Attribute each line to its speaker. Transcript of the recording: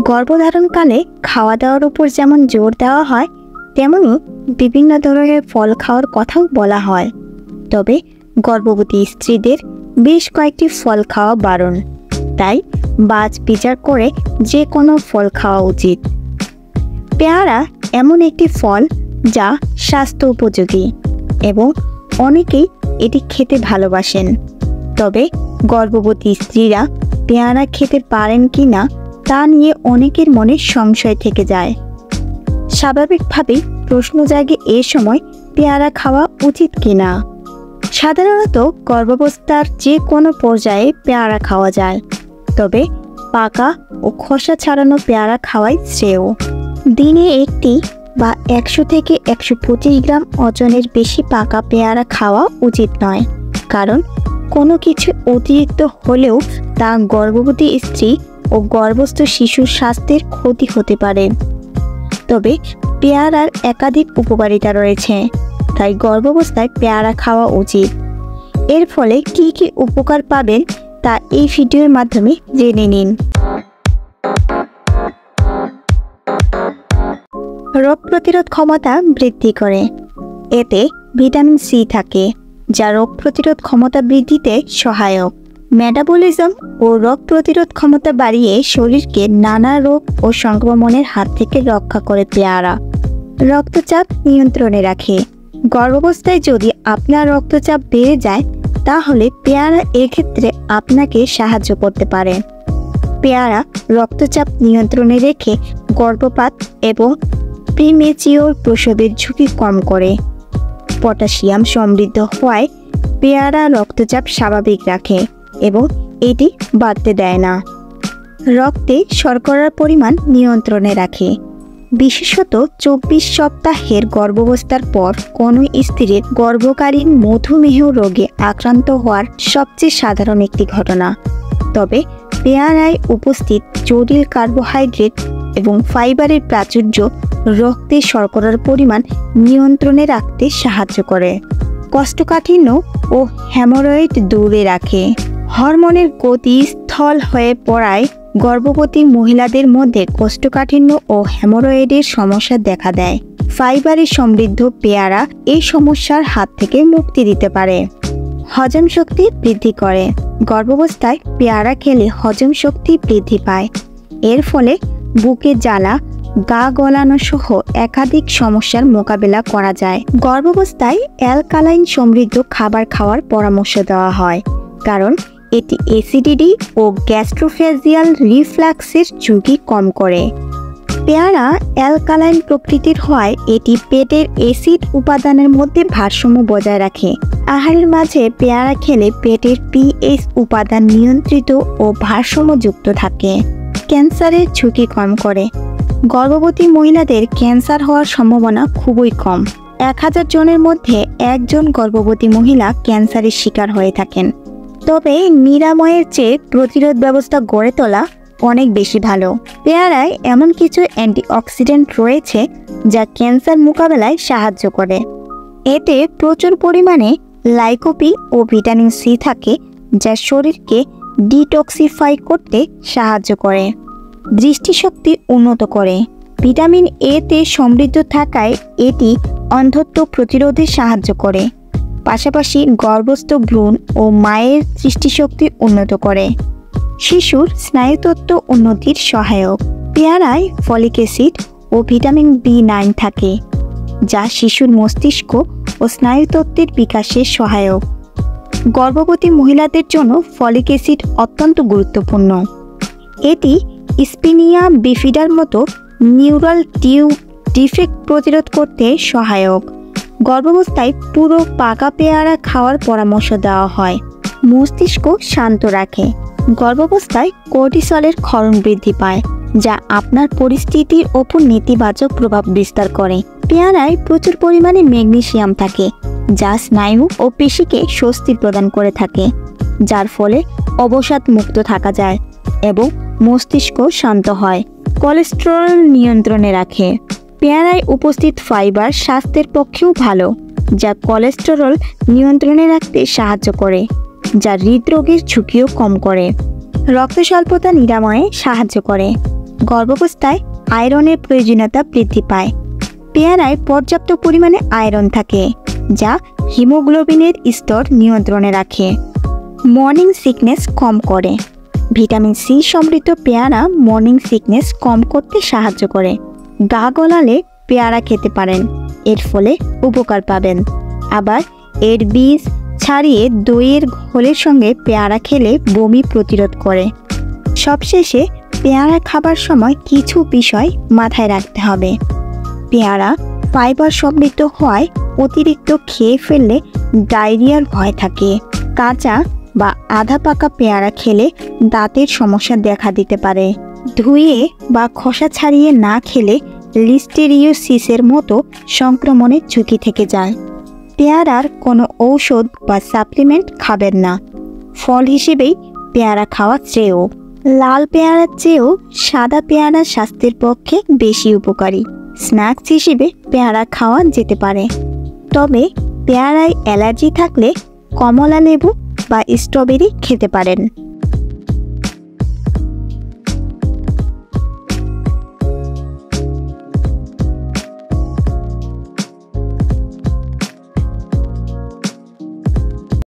Speaker 1: গর্ভধারণকালে খাওয়া দাওয়ার উপর যেমন জোর দেওয়া হয়, তেমনি বিভিন্ন ধরনের ফল খাওয়ার কথাও বলা হয়। তবে গর্ভবতী স্ত্রীদের বেশ কয়েকটি ফল খাওয়া বারণ, তাই বাছ বিচার করে যে কোনো ফল খাওয়া উচিত। পেয়ারা এমন একটি ফল যা স্বাস্থ্য উপযোগী এবং অনেকেই এটি খেতে ভালোবাসেন। তবে গর্ভবতী স্ত্রীরা পেয়ারা খেতে পারেন কি না তা নিয়ে অনেকের মনে সংশয় থেকে যায়। স্বাভাবিকভাবেই প্রশ্ন জাগে এ সময় পেয়ারা খাওয়া উচিত কিনা। সাধারণত গর্ভাবস্থার যে কোনো পর্যায়ে পেয়ারা খাওয়া যায়, তবে পাকা ও খোসা ছাড়ানো পেয়ারা খাওয়াই শ্রেয়। দিনে একটি বা 100 থেকে 125 গ্রাম ওজনের বেশি পাকা পেয়ারা খাওয়া উচিত নয়, কারণ কোনো কিছু অতিরিক্ত হলেও তা গর্ভবতী স্ত্রী ও গর্ভস্থ শিশুর স্বাস্থ্যের ক্ষতি হতে পারে। তবে পেয়ারার একাধিক উপকারিতা রয়েছে, তাই গর্ভাবস্থায় পেয়ারা খাওয়া উচিত। এর ফলে কি কি উপকার পাবেন তা এই ভিডিওর মাধ্যমে জেনে নিন। রোগ প্রতিরোধ ক্ষমতা বৃদ্ধি করে। এতে ভিটামিন সি থাকে, যা রোগ প্রতিরোধ ক্ষমতা বৃদ্ধিতে সহায়ক। মেটাবলিজম ও রোগ প্রতিরোধ ক্ষমতা বাড়িয়ে শরীরকে নানা রোগ ও সংক্রমণের হাত থেকে রক্ষা করে পেয়ারা। রক্তচাপ নিয়ন্ত্রণে রাখে। গর্ভাবস্থায় যদি আপনার রক্তচাপ বেড়ে যায়, তাহলে পেয়ারা এক্ষেত্রে আপনাকে সাহায্য করতে পারে। পেয়ারা রক্তচাপ নিয়ন্ত্রণে রেখে গর্ভপাত এবং প্রিমেচিওর প্রসবের ঝুঁকি কম করে। পটাশিয়াম সমৃদ্ধ হওয়ায় পেয়ারা রক্তচাপ স্বাভাবিক রাখে এবং এটি বাড়তে দেয় না। রক্তে শর্করার পরিমাণ নিয়ন্ত্রণে রাখে। বিশেষত 24 সপ্তাহের গর্ভাবস্থার পর কোনো স্ত্রীর গর্ভকালীন মধুমেহ রোগে আক্রান্ত হওয়ার সবচেয়ে সাধারণ একটি ঘটনা। তবে পেয়ারায় উপস্থিত জটিল কার্বোহাইড্রেট এবং ফাইবারের প্রাচুর্য রক্তে শর্করার পরিমাণ নিয়ন্ত্রণে রাখতে সাহায্য করে। কোষ্ঠকাঠিন্য ও হেমোরয়েড দূরে রাখে। হরমোনের গতি স্থল হয়ে পড়ায় গর্ভবতী মহিলাদের মধ্যে কোষ্ঠকাঠিন্য ও হেমোরয়েডের সমস্যা দেখা দেয়। ফাইবারে সমৃদ্ধ পেয়ারা এই সমস্যার হাত থেকে মুক্তি দিতে পারে। হজম শক্তি বৃদ্ধি করে। গর্ভাবস্থায় পেয়ারা খেলে হজম শক্তি বৃদ্ধি পায়। এর ফলে বুকে জ্বালা, গা গলানো সহ একাধিক সমস্যার মোকাবেলা করা যায়। গর্ভাবস্থায় অ্যালকালাইন সমৃদ্ধ খাবার খাওয়ার পরামর্শ দেওয়া হয়, কারণ এটি অ্যাসিডিটি ও গ্যাস্ট্রোফেজিয়াল রিফ্লাক্সের ঝুঁকি কম করে। পেয়ারা অ্যালকালাইন প্রকৃতির হওয়ায় এটি পেটের অ্যাসিড উপাদানের মধ্যে ভারসাম্য বজায় রাখে। আহারের মাঝে পেয়ারা খেলে পেটের পিএইচ উপাদান নিয়ন্ত্রিত ও ভারসাম্যযুক্ত থাকে। ক্যান্সারের ঝুঁকি কম করে। গর্ভবতী মহিলাদের ক্যান্সার হওয়ার সম্ভাবনা খুবই কম। 1000 জনের মধ্যে একজন গর্ভবতী মহিলা ক্যান্সারের শিকার হয়ে থাকেন। তবে নিরাময়ের চেয়ে প্রতিরোধ ব্যবস্থা গড়ে তোলা অনেক বেশি ভালো। পেয়ারায় এমন কিছু অ্যান্টিঅক্সিডেন্ট রয়েছে যা ক্যান্সার মোকাবেলায় সাহায্য করে। এতে প্রচুর পরিমাণে লাইকোপিন ও ভিটামিন সি থাকে, যা শরীরকে ডিটক্সিফাই করতে সাহায্য করে। দৃষ্টিশক্তি উন্নত করে। ভিটামিন এ তে সমৃদ্ধ থাকায় এটি অন্ধত্ব প্রতিরোধে সাহায্য করে। পাশাপাশি গর্ভস্থ ভ্রূণ ও মায়ের দৃষ্টিশক্তি উন্নত করে। শিশুর স্নায়ুতত্ত্ব উন্নতির সহায়ক। পেয়ারায় ফলিক অ্যাসিড ও ভিটামিন B9 থাকে, যা শিশুর মস্তিষ্ক ও স্নায়ুতত্ত্বের বিকাশে সহায়ক। গর্ভবতী মহিলাদের জন্য ফলিক অ্যাসিড অত্যন্ত গুরুত্বপূর্ণ। এটি স্পিনিয়া বিফিডার মতো নিউরাল টিউব ডিফেক্ট প্রতিরোধ করতে সহায়ক। গর্ভাবস্থায় পুরো পাকা পেয়ারা খাওয়ার পরামর্শ দেওয়া হয়। মস্তিষ্ক শান্ত রাখে। গর্ভাবস্থায় কর্টিসলের ক্ষরণ বৃদ্ধি পায়, যা আপনার পরিস্থিতির ওপর নেতিবাচক প্রভাব বিস্তার করে। পেয়ারায় প্রচুর পরিমাণে ম্যাগনেসিয়াম থাকে, যা স্নায়ু ও পেশিকে স্বস্তি প্রদান করে থাকে, যার ফলে অবসাদ মুক্ত থাকা যায় এবং মস্তিষ্ক শান্ত হয়। কোলেস্টেরল নিয়ন্ত্রণে রাখে। পেয়ারায় উপস্থিত ফাইবার স্বাস্থ্যের পক্ষেও ভালো, যা কোলেস্টেরল নিয়ন্ত্রণে রাখতে সাহায্য করে, যা হৃদরোগের ঝুঁকিও কম করে। রক্ত স্বল্পতা নিরাময়ে সাহায্য করে। গর্ভাবস্থায় আয়রনের প্রয়োজনীয়তা বৃদ্ধি পায়। পেয়ারায় পর্যাপ্ত পরিমাণে আয়রন থাকে, যা হিমোগ্লোবিনের স্তর নিয়ন্ত্রণে রাখে। মর্নিং সিকনেস কম করে। ভিটামিন সি সমৃদ্ধ পেয়ারা মর্নিং সিকনেস কম করতে সাহায্য করে। গা গলালে পেয়ারা খেতে পারেন, এর ফলে উপকার পাবেন। আবার এর বীজ ছাড়িয়ে দইয়ের ঘোলের সঙ্গে পেয়ারা খেলে বমি প্রতিরোধ করে। সবশেষে পেয়ারা খাবার সময় কিছু বিষয় মাথায় রাখতে হবে। পেয়ারা ফাইবার সমৃদ্ধ হওয়ায় অতিরিক্ত খেয়ে ফেললে ডায়রিয়ার ভয় থাকে। কাঁচা বা আধা পাকা পেয়ারা খেলে দাঁতের সমস্যা দেখা দিতে পারে। ধুয়ে বা খোসা ছাড়িয়ে না খেলে লিস্টেরিওসিসের মতো সংক্রমণের ঝুঁকি থেকে যায়। পেয়ারার কোনো ঔষধ বা সাপ্লিমেন্ট খাবেন না। ফল হিসেবেই পেয়ারা খাওয়া শ্রেয়। লাল পেয়ারার চেয়েও সাদা পেয়ারা স্বাস্থ্যের পক্ষে বেশি উপকারী। স্ন্যাক্স হিসেবে পেয়ারা খাওয়া যেতে পারে, তবে পেয়ারায় অ্যালার্জি থাকলে কমলা লেবু বা স্ট্রবেরি খেতে পারেন।